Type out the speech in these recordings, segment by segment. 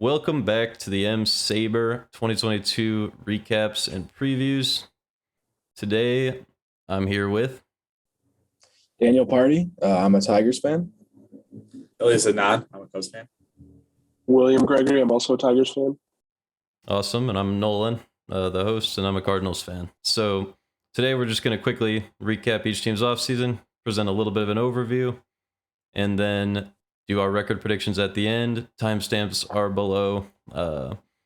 Welcome back to the M-SABR 2022 recaps and previews. Today, I'm here with Daniel Party. I'm a Tigers fan. Elias Adnan. I'm a Cubs fan. William Gregory. I'm also a Tigers fan. Awesome, and I'm Nolan, the host, and I'm a Cardinals fan. So today we're just going to quickly recap each team's offseason, present a little bit of an overview, and then do our record predictions at the end. Timestamps are below.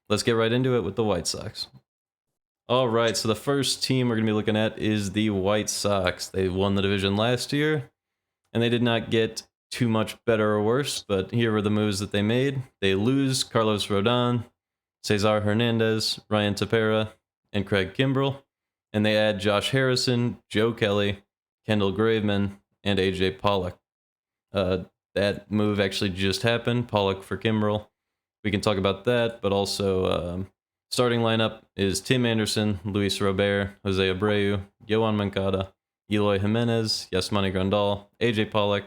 Let's get right into it with the White Sox. All right, so the first team we're going to be looking at is the White Sox. They won the division last year, and they did not get too much better or worse, but here were the moves that they made. They lose Carlos Rodon, Cesar Hernandez, Ryan Tepera, and Craig Kimbrell, and they add Josh Harrison, Joe Kelly, Kendall Graveman, and A.J. Pollock. That move actually just happened, Pollock for Kimbrell. We can talk about that, but also starting lineup is Tim Anderson, Luis Robert, Jose Abreu, Yohan Moncada, Eloy Jimenez, Yasmani Grandal, A.J. Pollock,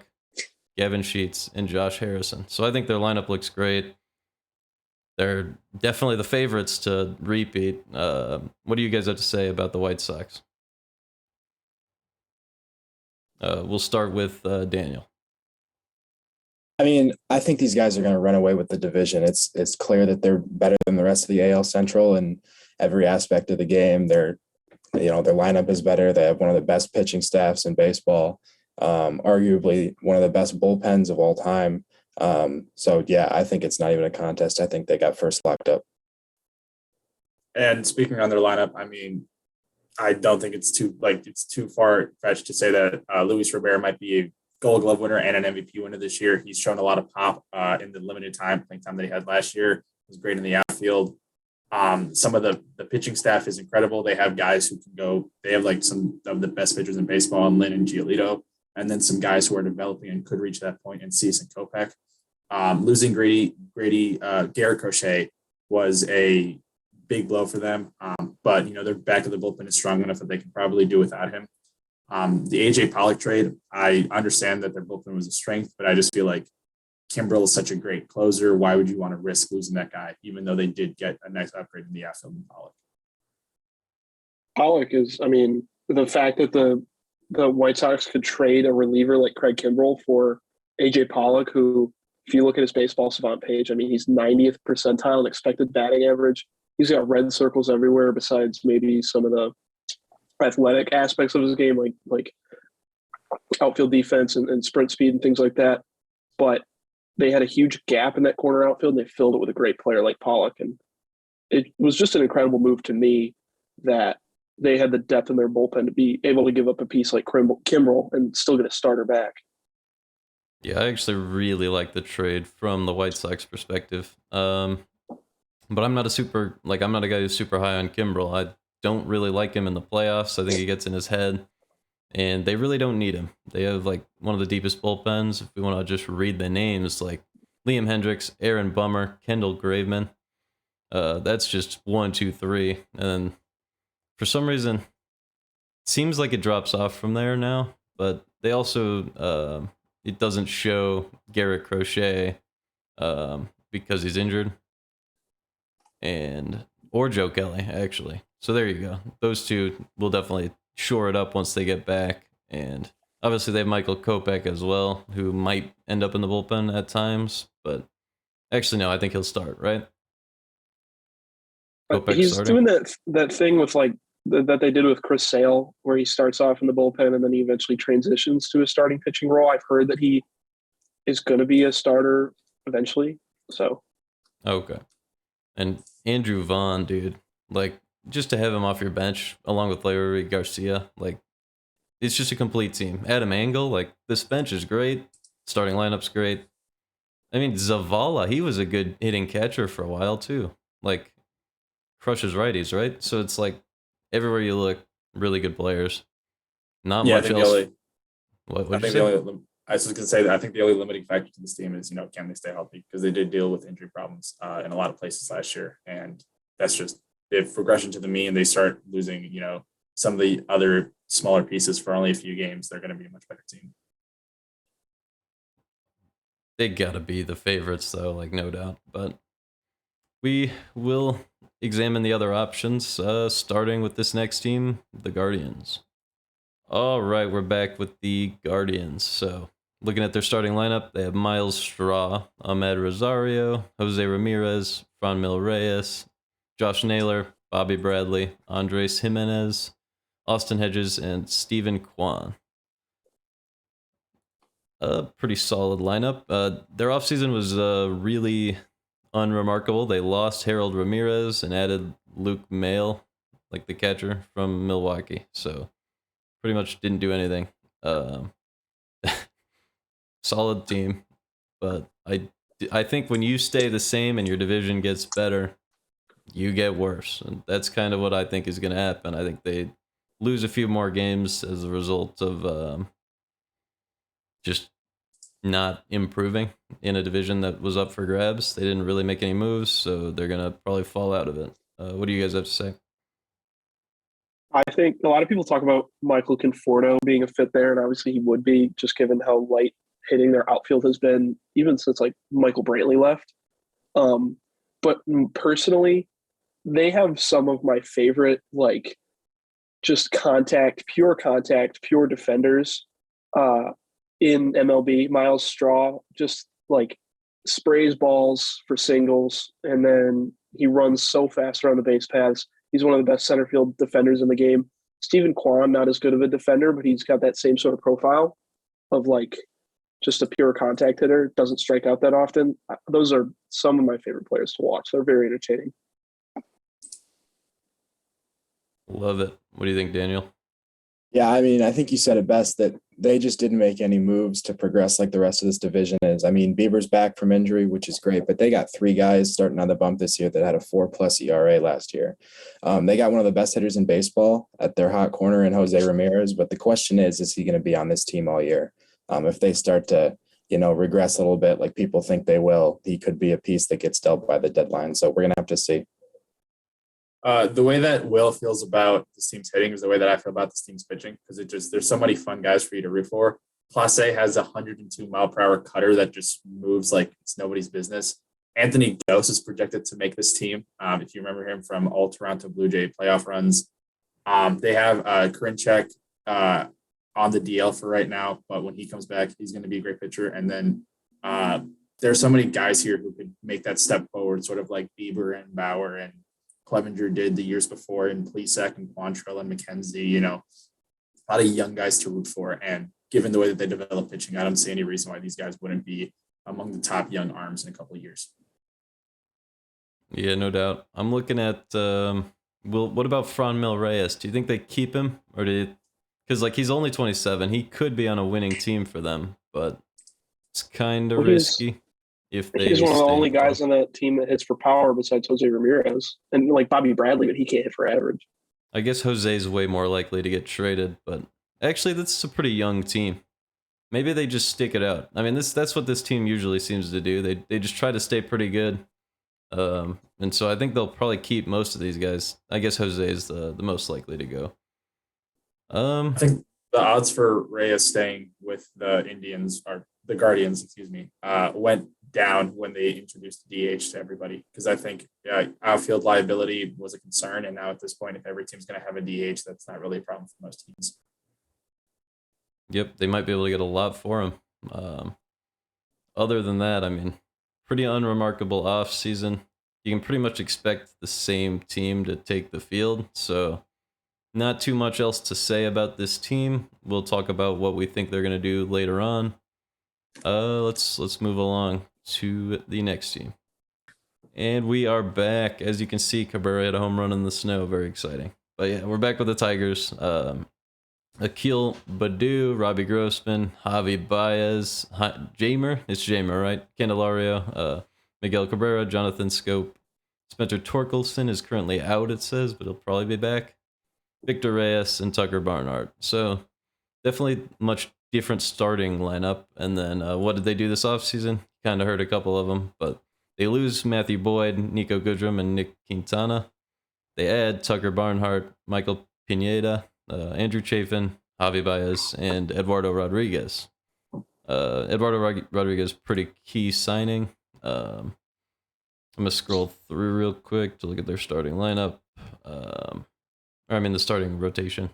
Gavin Sheets, and Josh Harrison. So I think their lineup looks great. They're definitely the favorites to repeat. What do you guys have to say about the White Sox? We'll start with Daniel. I mean, I think these guys are going to run away with the division. It's clear that they're better than the rest of the AL Central in every aspect of the game. Their lineup is better. They have one of the best pitching staffs in baseball, arguably one of the best bullpens of all time. So yeah, I think it's not even a contest. I think they got first locked up. And speaking on their lineup, I mean, I don't think it's too far fetched to say that Luis Robert might be a Gold Glove winner and an MVP winner this year. He's shown a lot of pop in the limited playing time that he had last year. It was great in the outfield. Some of the pitching staff is incredible. They have guys who can go. They have like some of the best pitchers in baseball, Lynn and Giolito, and then some guys who are developing and could reach that point in Cease and Kopech. Losing Garrett Crochet was a big blow for them. But their back of the bullpen is strong enough that they can probably do without him. The A.J. Pollock trade, I understand that their bullpen was a strength, but I just feel like Kimbrell is such a great closer. Why would you want to risk losing that guy, even though they did get a nice upgrade in the outfield in Pollock? Pollock is, I mean, the fact that the White Sox could trade a reliever like Craig Kimbrell for A.J. Pollock, who, if you look at his baseball savant page, I mean, he's 90th percentile in expected batting average. He's got red circles everywhere besides maybe some of the athletic aspects of his game, like outfield defense and sprint speed and things like that. But they had a huge gap in that corner outfield, and they filled it with a great player like Pollock. And it was just an incredible move to me that they had the depth in their bullpen to be able to give up a piece like Kimbrell and still get a starter back. Yeah, I actually really like the trade from the White Sox perspective. But I'm not a guy who's super high on Kimbrell. I don't really like him in the playoffs. I think he gets in his head, and they really don't need him. They have like one of the deepest bullpens. If we want to just read the names, like Liam Hendricks, Aaron Bummer, Kendall Graveman. That's just 1, 2, 3, and for some reason, it seems like it drops off from there now. But they also it doesn't show Garrett Crochet because he's injured, or Joe Kelly actually. So there you go. Those two will definitely shore it up once they get back. And obviously they have Michael Kopech as well, who might end up in the bullpen at times. But actually, no, I think he'll start, right? He's starting. Doing that thing with that they did with Chris Sale, where he starts off in the bullpen and then he eventually transitions to a starting pitching role. I've heard that he is going to be a starter eventually. So, okay. And Andrew Vaughn, dude, just to have him off your bench along with Larry Garcia, it's just a complete team. Adam Engel, this bench is great. Starting lineup's great. I mean, Zavala, he was a good hitting catcher for a while too. Crushes righties, right? So it's everywhere you look, really good players. Not much else. I was just gonna say that I think the only limiting factor to this team is can they stay healthy, because they did deal with injury problems in a lot of places last year, and that's just if regression to the mean, they start losing some of the other smaller pieces for only a few games, they're going to be a much better team. They gotta be the favorites though, no doubt. But we will examine the other options, starting with this next team, the Guardians. All right, we're back with the Guardians. So, looking at their starting lineup, they have Miles Straw, Ahmed Rosario, Jose Ramirez, Franmil Reyes, Josh Naylor, Bobby Bradley, Andres Jimenez, Austin Hedges, and Stephen Kwan. A pretty solid lineup. Their offseason was really unremarkable. They lost Harold Ramirez and added Luke Mail, like the catcher from Milwaukee. So pretty much didn't do anything. Solid team, but I think when you stay the same and your division gets better, you get worse, and that's kind of what I think is going to happen. I think they lose a few more games as a result of just not improving in a division that was up for grabs. They didn't really make any moves, so they're going to probably fall out of it. What do you guys have to say? I think a lot of people talk about Michael Conforto being a fit there, and obviously he would be, just given how light hitting their outfield has been, even since like Michael Brantley left. But personally, they have some of my favorite, like, just pure defenders in MLB. Miles Straw just like sprays balls for singles, and then he runs so fast around the base paths. He's one of the best center field defenders in the game. Stephen Kwan, not as good of a defender, but he's got that same sort of profile of like just a pure contact hitter. Doesn't strike out that often. Those are some of my favorite players to watch. They're very entertaining. Love it. What do you think, Daniel? Yeah, I mean, I think you said it best that they just didn't make any moves to progress like the rest of this division is. I mean, Bieber's back from injury, which is great, but they got 3 guys starting on the bump this year that had a 4+ ERA last year. They got one of the best hitters in baseball at their hot corner in Jose Ramirez, but the question is he going to be on this team all year? If they start to, regress a little bit like people think they will, he could be a piece that gets dealt by the deadline. So we're going to have to see. The way that Will feels about this team's hitting is the way that I feel about this team's pitching, because there's so many fun guys for you to root for. Place has a 102-mile-per-hour cutter that just moves like it's nobody's business. Anthony Gose is projected to make this team. If you remember him from all Toronto Blue Jay playoff runs, they have Karinchak on the DL for right now, but when he comes back, he's going to be a great pitcher. And then there's so many guys here who could make that step forward, sort of like Bieber and Bauer and Clevenger did the years before, and Plesac and Quantrill and McKenzie, a lot of young guys to root for. And given the way that they develop pitching, I don't see any reason why these guys wouldn't be among the top young arms in a couple of years. Yeah, no doubt. I'm looking at, what about Franmil Reyes? Do you think they keep him? Or because like he's only 27, he could be on a winning team for them, but it's kind of risky. If he's one of the only guys on that team that hits for power besides Jose Ramirez and like Bobby Bradley, but he can't hit for average. I guess Jose's way more likely to get traded, but actually that's a pretty young team. Maybe they just stick it out. I mean, that's what this team usually seems to do. They just try to stay pretty good. And so I think they'll probably keep most of these guys. I guess Jose is the most likely to go. I think the odds for Reyes staying with the Guardians, went down when they introduced the DH to everybody, because I think outfield liability was a concern, and now at this point, if every team's going to have a DH, that's not really a problem for most teams. Yep, they might be able to get a lot for him. Other than that, I mean, pretty unremarkable off season. You can pretty much expect the same team to take the field, so not too much else to say about this team. We'll talk about what we think they're going to do later on. Let's move along to the next team. And we are back. As you can see, Cabrera had a home run in the snow. Very exciting. But yeah, we're back with the Tigers. Akil Baddoo, Robbie Grossman, Javi Baez, Jamer. It's Jamer, right? Candelario, Miguel Cabrera, Jonathan Scope. Spencer Torkelson is currently out, it says, but he'll probably be back. Victor Reyes and Tucker Barnhart. So definitely much different starting lineup. And then what did they do this offseason? Kind of heard a couple of them, but they lose Matthew Boyd, Nico Goodrum, and Nick Quintana. They add Tucker Barnhart, Michael Pineda, Andrew Chafin, Javi Baez, and Eduardo I'm gonna scroll through real quick to look at their starting lineup. The starting rotation.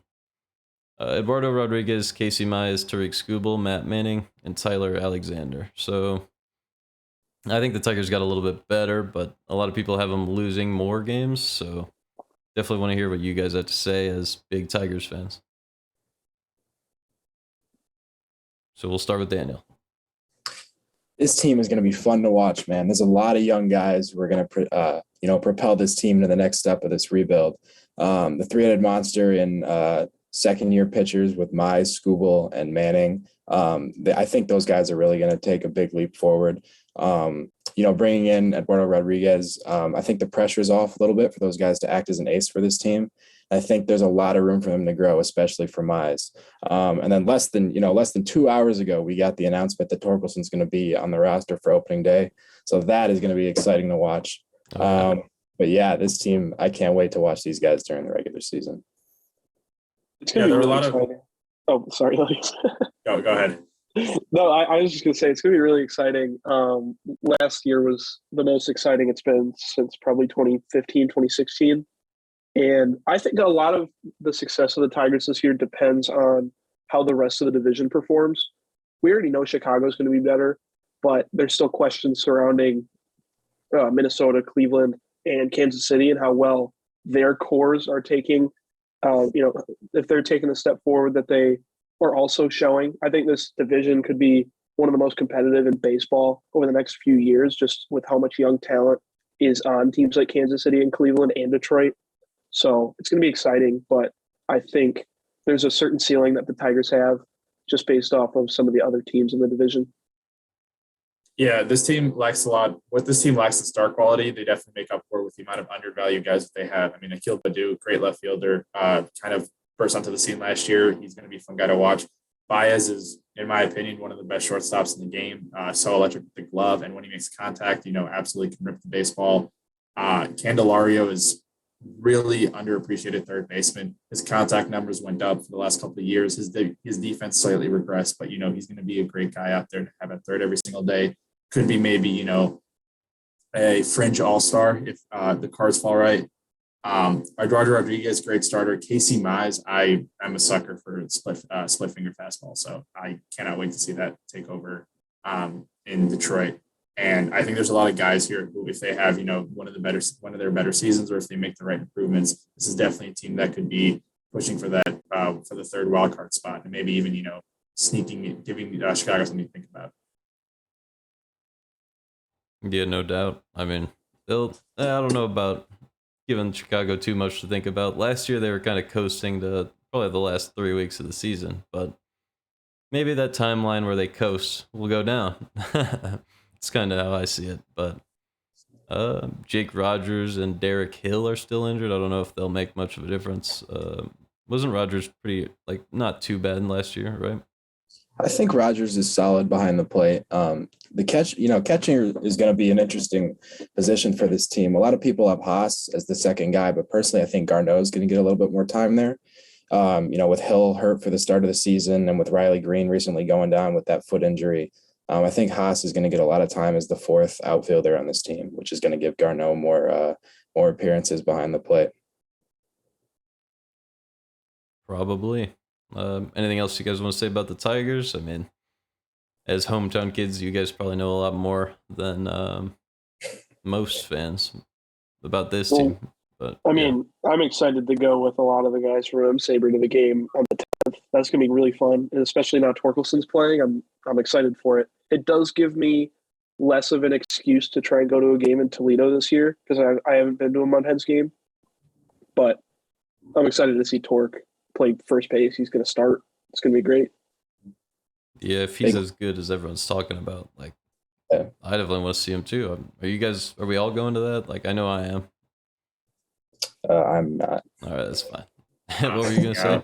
Eduardo Rodriguez, Casey Mize, Tariq Skubal, Matt Manning, and Tyler Alexander. So I think the Tigers got a little bit better, but a lot of people have them losing more games. So definitely want to hear what you guys have to say as big Tigers fans. So we'll start with Daniel. This team is going to be fun to watch, man. There's a lot of young guys who are going to, propel this team to the next step of this rebuild. The three-headed monster in second-year pitchers with Mize, Skubal, and Manning. I think those guys are really going to take a big leap forward. Bringing in Eduardo Rodriguez, I think the pressure is off a little bit for those guys to act as an ace for this team. I think there's a lot of room for them to grow, especially for Mize. And then less than 2 hours ago, we got the announcement that Torkelson's going to be on the roster for opening day. So that is going to be exciting to watch. But yeah, this team, I can't wait to watch these guys during the regular season. It's going to be really exciting. Oh, sorry. Go ahead. No, I was just going to say it's going to be really exciting. Last year was the most exciting it's been since probably 2015, 2016. And I think a lot of the success of the Tigers this year depends on how the rest of the division performs. We already know Chicago's going to be better, but there's still questions surrounding Minnesota, Cleveland, and Kansas City and how well their cores are taking, if they're taking the step forward that they are also showing. I think this division could be one of the most competitive in baseball over the next few years, just with how much young talent is on teams like Kansas City and Cleveland and Detroit. So it's going to be exciting, but I think there's a certain ceiling that the Tigers have just based off of some of the other teams in the division. Yeah, this team lacks a lot. What this team lacks in star quality, they definitely make up for with the amount of undervalued guys that they have. I mean, Akil Baddoo, great left fielder, kind of burst onto the scene last year. He's going to be a fun guy to watch. Baez is, in my opinion, one of the best shortstops in the game. So electric with the glove, and when he makes contact, absolutely can rip the baseball. Candelario is really underappreciated third baseman. His contact numbers went up for the last couple of years. His defense slightly regressed, but he's going to be a great guy out there to have at third every single day. Could be maybe a fringe all-star if the cards fall right. Eduardo Rodriguez, great starter. Casey Mize, I'm a sucker for split finger fastball, so I cannot wait to see that take over in Detroit. And I think there's a lot of guys here who, if they have, one of their better seasons, or if they make the right improvements, this is definitely a team that could be pushing for that, for the third wild card spot, and maybe even, giving Chicago something to think about. Yeah, no doubt. I mean, I don't know about giving Chicago too much to think about. Last year, they were kind of coasting to probably the last 3 weeks of the season, but maybe that timeline where they coast will go down. It's kind of how I see it, but Jake Rogers and Derek Hill are still injured. I don't know if they'll make much of a difference. Wasn't Rogers pretty, not too bad last year, right? I think Rogers is solid behind the plate. Catching is going to be an interesting position for this team. A lot of people have Haas as the second guy, but personally, I think Garneau is going to get a little bit more time there. With Hill hurt for the start of the season and with Riley Green recently going down with that foot injury, I think Haas is going to get a lot of time as the fourth outfielder on this team, which is going to give Garneau more appearances behind the plate. Probably. Anything else you guys want to say about the Tigers? I mean, as hometown kids, you guys probably know a lot more than most fans about this team. But I'm excited to go with a lot of the guys from M-SABR to the game on the 10th. That's going to be really fun, and especially now Torkelson's playing. I'm excited for it. It does give me less of an excuse to try and go to a game in Toledo this year because I haven't been to a Mudheads game. But I'm excited to see Tork play first base. He's going to start. It's going to be great. Yeah, if he's as good as everyone's talking about, I definitely want to see him too. Are we all going to that? I know I am. I'm not. All right, that's fine. What were you going to say?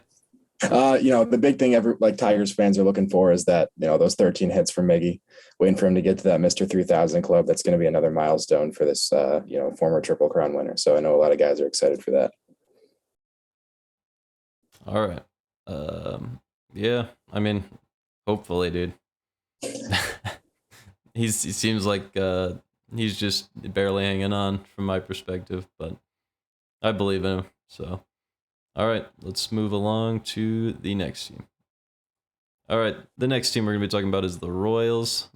The big thing Tigers fans are looking for is that, those 13 hits from Miggy, waiting for him to get to that Mr. 3000 club. That's going to be another milestone for this, former Triple Crown winner. So I know a lot of guys are excited for that. All right. Yeah, I mean, hopefully, dude. He seems like He's just barely hanging on from my perspective, but I believe in him. So, all right, let's move along to the next team. All right, the next team we're going to be talking about is the Royals.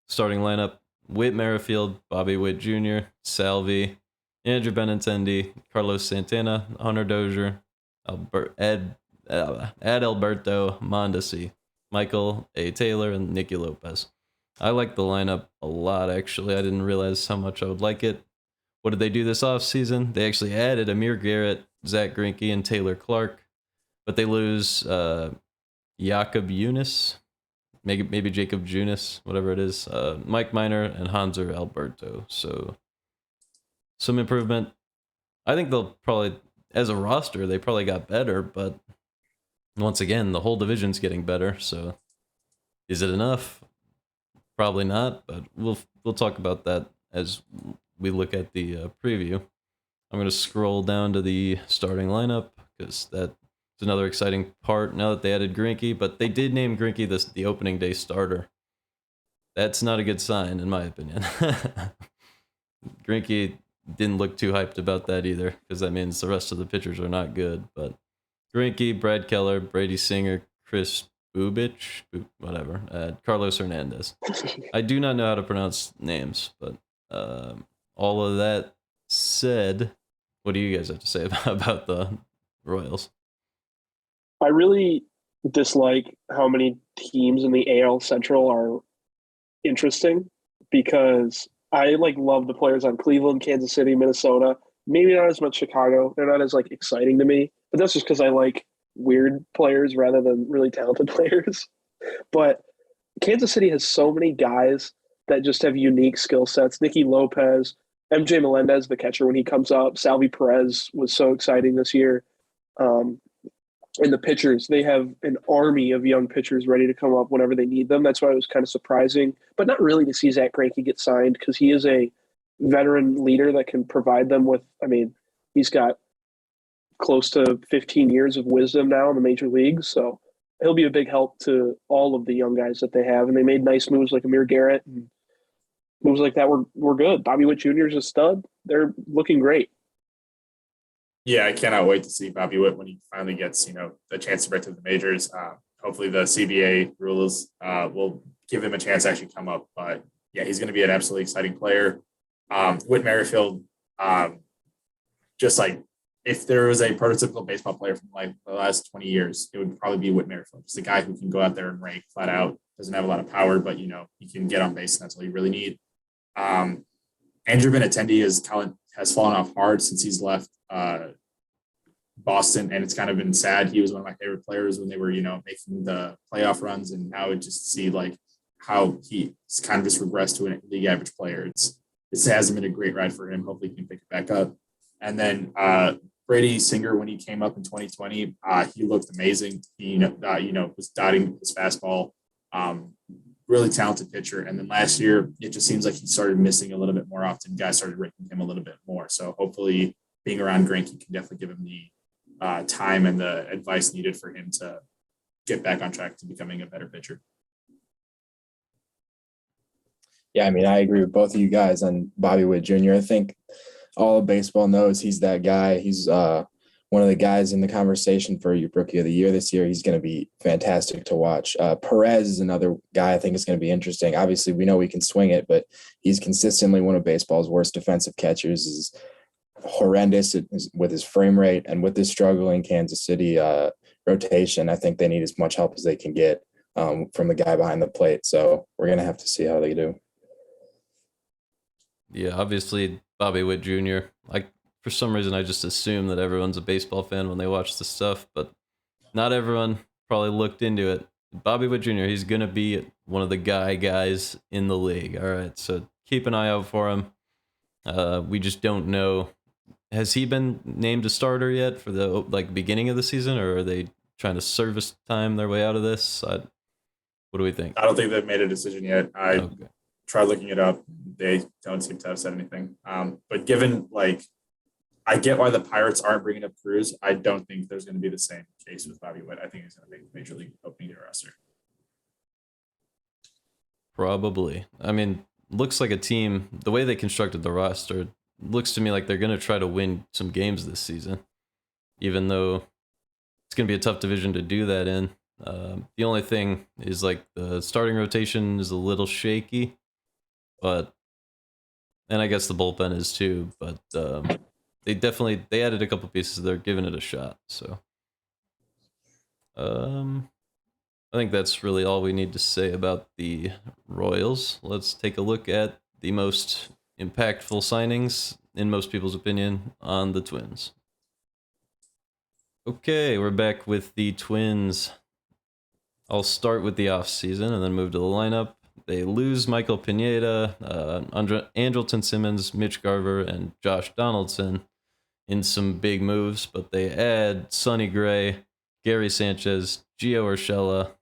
Starting lineup: Whit Merrifield, Bobby Witt Jr., Salvi, Andrew Benintendi, Carlos Santana, Hunter Dozier, Adalberto Mondesi, Michael A. Taylor, and Nicky Lopez. I like the lineup a lot, actually. I didn't realize how much I would like it. What did they do this offseason? They actually added Amir Garrett, Zach Greinke, and Taylor Clark, but they lose Jakob Eunice, maybe Jacob Junis, whatever it is, Mike Minor, and Hanser Alberto. So some improvement. I think they'll probably, as a roster, they probably got better, but once again, the whole division's getting better. So is it enough? Probably not, but we'll talk about that as we look at the preview. I'm going to scroll down to the starting lineup because that's another exciting part now that they added Greinke, but they did name Greinke the opening day starter. That's not a good sign, in my opinion. Greinke didn't look too hyped about that either because that means the rest of the pitchers are not good. But Greinke, Brad Keller, Brady Singer, Chris Bubich, whatever, Carlos Hernandez. I do not know how to pronounce names, but all of that said, what do you guys have to say about the Royals? I really dislike how many teams in the AL Central are interesting because I love the players on Cleveland, Kansas City, Minnesota. Maybe not as much Chicago. They're not as exciting to me, but that's just because I like weird players rather than really talented players. But Kansas City has so many guys that just have unique skill sets. Nicky Lopez, MJ Melendez, the catcher when he comes up. Salvi Perez was so exciting this year. And the pitchers, they have an army of young pitchers ready to come up whenever they need them. That's why it was kind of surprising, but not really to see Zach Greinke get signed because he is a veteran leader that can provide them with, he's got close to 15 years of wisdom now in the major leagues. So he'll be a big help to all of the young guys that they have. And they made nice moves like Amir Garrett, and moves like that were good. Bobby Witt Jr. is a stud. They're looking great. Yeah, I cannot wait to see Bobby Witt when he finally gets, the chance to break to the majors. Hopefully the CBA rules will give him a chance to actually come up. But yeah, he's going to be an absolutely exciting player. Whit Merrifield, just if there was a prototypical baseball player from the last 20 years, it would probably be Whit Merrifield. Just a guy who can go out there and rake flat out. Doesn't have a lot of power, but he can get on base, and that's all you really need. Andrew Benintendi has fallen off hard since he's left Boston, and it's kind of been sad. He was one of my favorite players when they were, making the playoff runs, and now it just see how he's kind of just regressed to a league average player. It hasn't been a great ride for him. Hopefully he can pick it back up. And then Brady Singer, when he came up in 2020, he looked amazing. He was dotting his fastball. Really talented pitcher. And then last year, it just seems like he started missing a little bit more often. Guys started raking him a little bit more. So hopefully being around Greinke can definitely give him the time and the advice needed for him to get back on track to becoming a better pitcher. Yeah, I agree with both of you guys on Bobby Witt Jr. I think all of baseball knows he's that guy. He's one of the guys in the conversation for Rookie of the Year this year. He's going to be fantastic to watch. Perez is another guy I think is going to be interesting. Obviously, we know he can swing it, but he's consistently one of baseball's worst defensive catchers. Is horrendous with his frame rate, and with this struggling Kansas City rotation, I think they need as much help as they can get from the guy behind the plate. So we're going to have to see how they do. Yeah, obviously Bobby Witt Jr. For some reason, I just assume that everyone's a baseball fan when they watch this stuff, but not everyone probably looked into it. Bobby Witt Jr., he's going to be one of the guys in the league. All right, so keep an eye out for him. We just don't know. Has he been named a starter yet for the beginning of the season, or are they trying to service time their way out of this? What do we think? I don't think they've made a decision yet. I tried looking it up. They don't seem to have said anything. But given I get why the Pirates aren't bringing up Cruz. I don't think there's going to be the same case with Bobby Witt. I think he's going to make Major League opening day roster. Probably. looks like a team, the way they constructed the roster, looks to me like they're going to try to win some games this season, even though it's going to be a tough division to do that in. The only thing is like the starting rotation is a little shaky, and I guess the bullpen is too, but they added a couple pieces. They're giving it a shot. So I think that's really all we need to say about the Royals. Let's take a look at the most impactful signings, in most people's opinion, on the Twins. Okay, we're back with the Twins. I'll start with the offseason and then move to the lineup. They lose Michael Pineda, Andrelton Simmons, Mitch Garver, and Josh Donaldson in some big moves, but they add Sonny Gray, Gary Sanchez, Gio Urshela,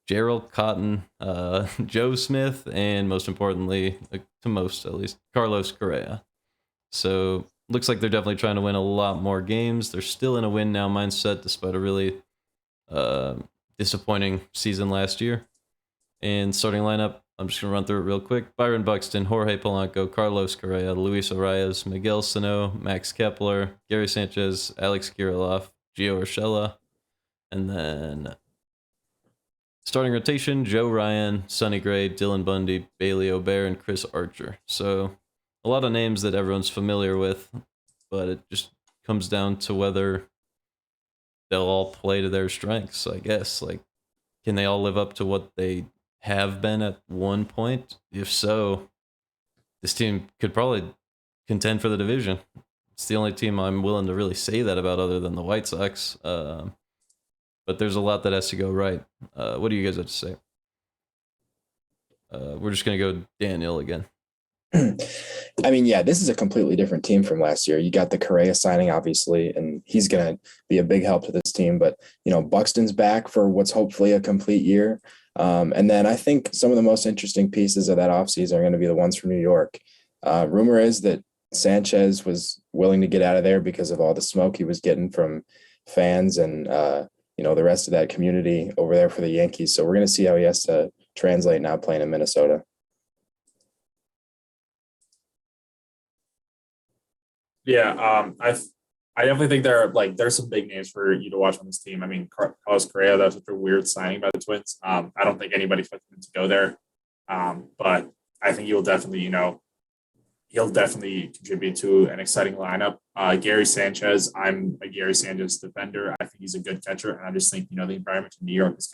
Gerald Cotton, Joe Smith, and most importantly, to most at least, Carlos Correa. So looks like they're definitely trying to win a lot more games. They're still in a win now mindset despite a really disappointing season last year. And starting lineup, I'm just going to run through it real quick. Byron Buxton, Jorge Polanco, Carlos Correa, Luis Arias, Miguel Sano, Max Kepler, Gary Sanchez, Alex Kirilloff, Gio Urshela, and then starting rotation, Joe Ryan, Sonny Gray, Dylan Bundy, Bailey O'Bear, and Chris Archer. So a lot of names that everyone's familiar with, but it just comes down to whether they'll all play to their strengths, I guess. Like, can they all live up to what they have been at one point? If so, this team could probably contend for the division. It's the only team I'm willing to really say that about other than the White Sox. But there's a lot that has to go right. What do you guys have to say? We're just going to go Daniel again. I mean, yeah, this is a completely different team from last year. You got the Correa signing, obviously, and he's going to be a big help to this team. But, Buxton's back for what's hopefully a complete year. And then I think some of the most interesting pieces of that offseason are going to be the ones from New York. Rumor is that Sanchez was willing to get out of there because of all the smoke he was getting from fans and, the rest of that community over there for the Yankees. So we're going to see how he has to translate now playing in Minnesota. Yeah, I definitely think there's some big names for you to watch on this team. I mean, Carlos Correa, that was such a weird signing by the Twins. I don't think anybody expected him to go there, but I think he'll definitely contribute to an exciting lineup. Gary Sanchez, I'm a Gary Sanchez defender. I think he's a good catcher, and I just think the environment in New York is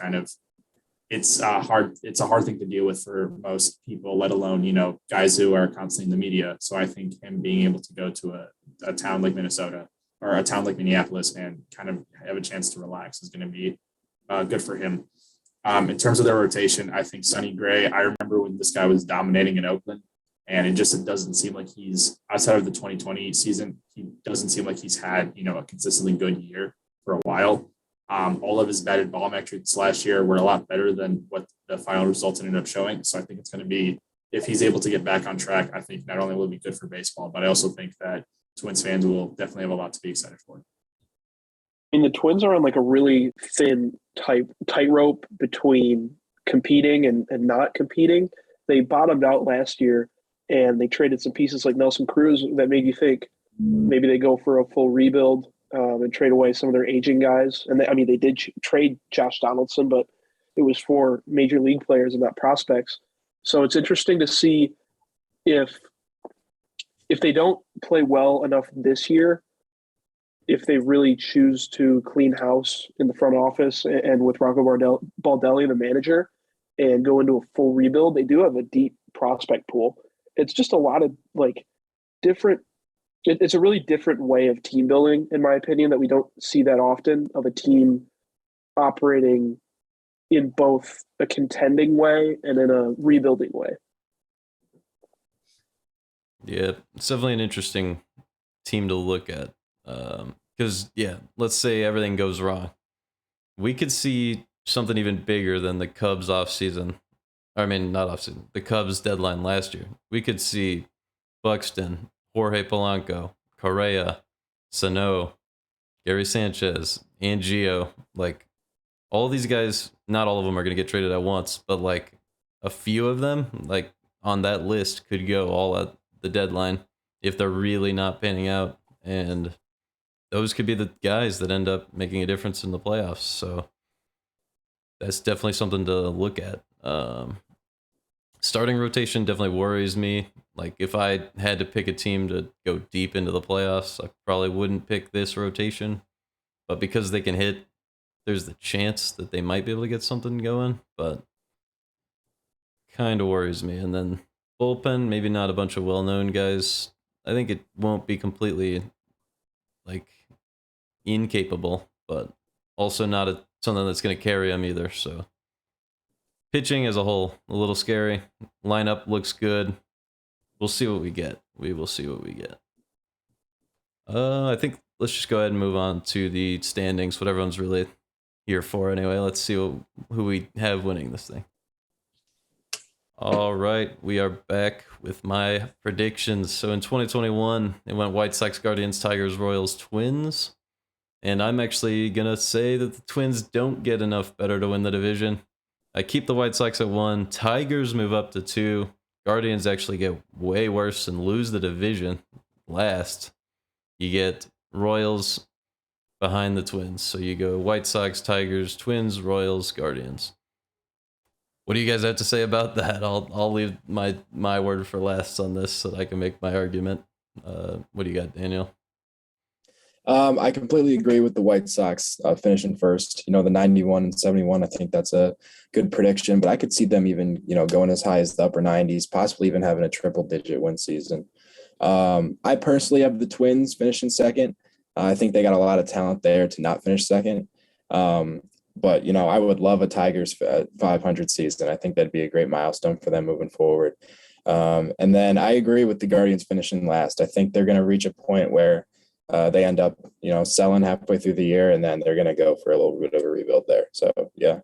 it's a hard thing to deal with for most people, let alone guys who are constantly in the media. So I think him being able to go to a town like Minnesota or a town like Minneapolis and kind of have a chance to relax is going to be good for him. In terms of their rotation, I think Sonny Gray, I remember when this guy was dominating in Oakland, and it doesn't seem like he's, outside of the 2020 season, he doesn't seem like he's had a consistently good year for a while. All of his batted ball metrics last year were a lot better than what the final results ended up showing. So I think it's going to be, if he's able to get back on track, I think not only will it be good for baseball, but I also think that Twins fans will definitely have a lot to be excited for. I mean, the Twins are on like a really thin tightrope between competing and not competing. They bottomed out last year, and they traded some pieces like Nelson Cruz that made you think maybe they go for a full rebuild. And trade away some of their aging guys. And they did trade Josh Donaldson, but it was for major league players and not prospects. So it's interesting to see if they don't play well enough this year, if they really choose to clean house in the front office and with Rocco Baldelli, the manager, and go into a full rebuild. They do have a deep prospect pool. It's just a lot of different. It's a really different way of team building, in my opinion, that we don't see that often, of a team operating in both a contending way and in a rebuilding way. Yeah, it's definitely an interesting team to look at. Because, let's say everything goes wrong. We could see something even bigger than the Cubs offseason. I mean, not offseason, the Cubs deadline last year. We could see Buxton, Jorge Polanco, Correa, Sano, Gary Sanchez, and Gio. All these guys, not all of them are going to get traded at once, but a few of them, on that list could go all at the deadline if they're really not panning out. And those could be the guys that end up making a difference in the playoffs. So that's definitely something to look at. Starting rotation definitely worries me. Like, if I had to pick a team to go deep into the playoffs, I probably wouldn't pick this rotation. But because they can hit, there's the chance that they might be able to get something going. But kind of worries me. And then bullpen, maybe not a bunch of well-known guys. I think it won't be completely, like, incapable, but also not something that's going to carry them either. So pitching as a whole, a little scary. Lineup looks good. We'll see what we get. We will see what we get. I think let's just go ahead and move on to the standings, what everyone's really here for anyway. Let's see who we have winning this thing. All right, we are back with my predictions. So in 2021, it went White Sox, Guardians, Tigers, Royals, Twins. And I'm actually going to say that the Twins don't get enough better to win the division. I keep the White Sox at 1. Tigers move up to 2. Guardians actually get way worse and lose the division last. You get Royals behind the Twins. So you go White Sox, Tigers, Twins, Royals, Guardians. What do you guys have to say about that? I'll leave my word for last on this so that I can make my argument. What do you got, Daniel? I completely agree with the White Sox finishing first. The 91 and 71, I think that's a good prediction, but I could see them even, going as high as the upper 90s, possibly even having a triple-digit win season. I personally have the Twins finishing second. I think they got a lot of talent there to not finish second. But, I would love a Tigers 500 season. I think that'd be a great milestone for them moving forward. And then I agree with the Guardians finishing last. I think they're going to reach a point where they end up, selling halfway through the year, and then they're going to go for a little bit of a rebuild there. So, yeah.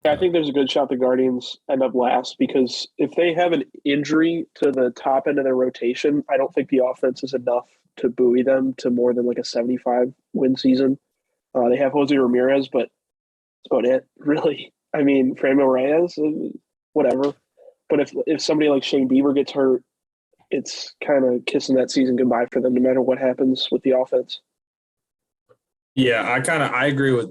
I think there's a good shot the Guardians end up last, because if they have an injury to the top end of their rotation, I don't think the offense is enough to buoy them to more than like a 75 win season. They have Jose Ramirez, but that's about it, really. I mean, Franmil Reyes, whatever. But if somebody like Shane Bieber gets hurt, it's kind of kissing that season goodbye for them, no matter what happens with the offense. Yeah, I agree with,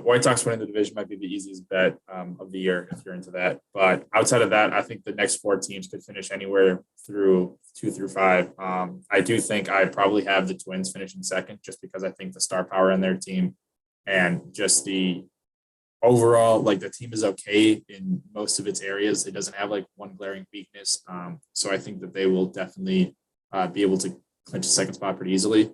White Sox winning the division might be the easiest bet of the year if you're into that. But outside of that, I think the next 4 teams could finish anywhere through 2 through 5. I do think I probably have the Twins finishing second, just because I think the star power in their team and just the overall, like, the team is okay in most of its areas. It doesn't have like one glaring weakness. So I think that they will definitely be able to clinch a second spot pretty easily.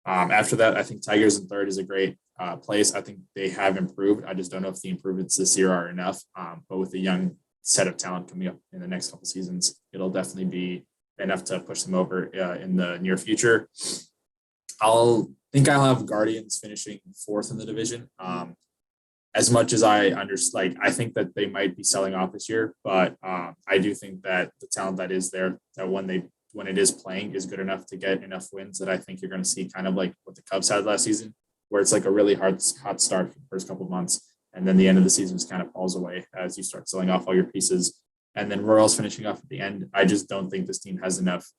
After that, I think Tigers in third is a great place. I think they have improved. I just don't know if the improvements this year are enough. But with the young set of talent coming up in the next couple seasons, it'll definitely be enough to push them over in the near future. I'll have Guardians finishing 4th in the division. As much as I understand, I think that they might be selling off this year, but I do think that the talent that is there, that when it is playing, is good enough to get enough wins that I think you're going to see kind of like what the Cubs had last season, where it's like a really hot start for the first couple of months, and then the end of the season just kind of falls away as you start selling off all your pieces. And then Royals finishing off at the end. I just don't think this team has enough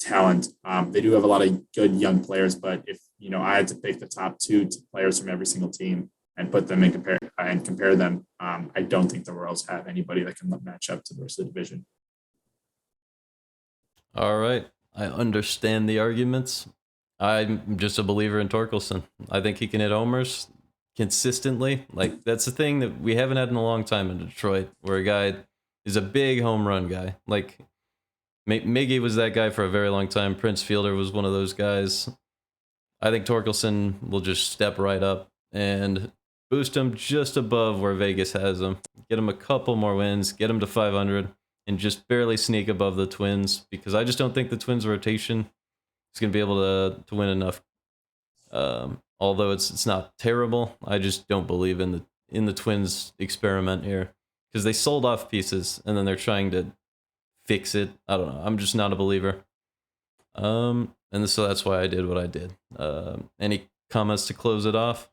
talent. They do have a lot of good young players, but if I had to pick the top 2 players from every single team and put them and compare them, I don't think the Royals have anybody that can match up to the rest of the division. All right. I understand the arguments. I'm just a believer in Torkelson. I think he can hit homers consistently. Like, that's the thing that we haven't had in a long time in Detroit, where a guy is a big home run guy. Like, Miggy was that guy for a very long time. Prince Fielder was one of those guys. I think Torkelson will just step right up and boost him just above where Vegas has him. Get him a couple more wins, get him to 500, and just barely sneak above the Twins, because I just don't think the Twins rotation is going to be able to win enough. Although it's not terrible, I just don't believe in the Twins experiment here, because they sold off pieces and then they're trying to fix it. I don't know. I'm just not a believer. And so that's why I did what I did. Any comments to close it off?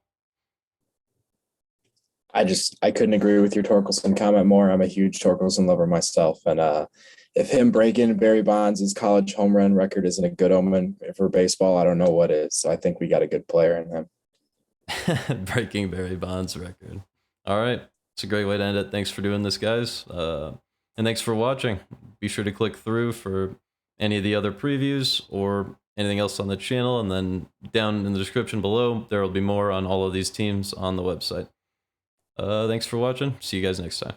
I couldn't agree with your Torkelson comment more. I'm a huge Torkelson lover myself, and if him breaking Barry Bonds' college home run record isn't a good omen for baseball, I don't know what is. So I think we got a good player in him. Breaking Barry Bonds' record. All right. It's a great way to end it. Thanks for doing this, guys. And thanks for watching. Be sure to click through for any of the other previews or anything else on the channel. And then down in the description below, there will be more on all of these teams on the website. Thanks for watching. See you guys next time.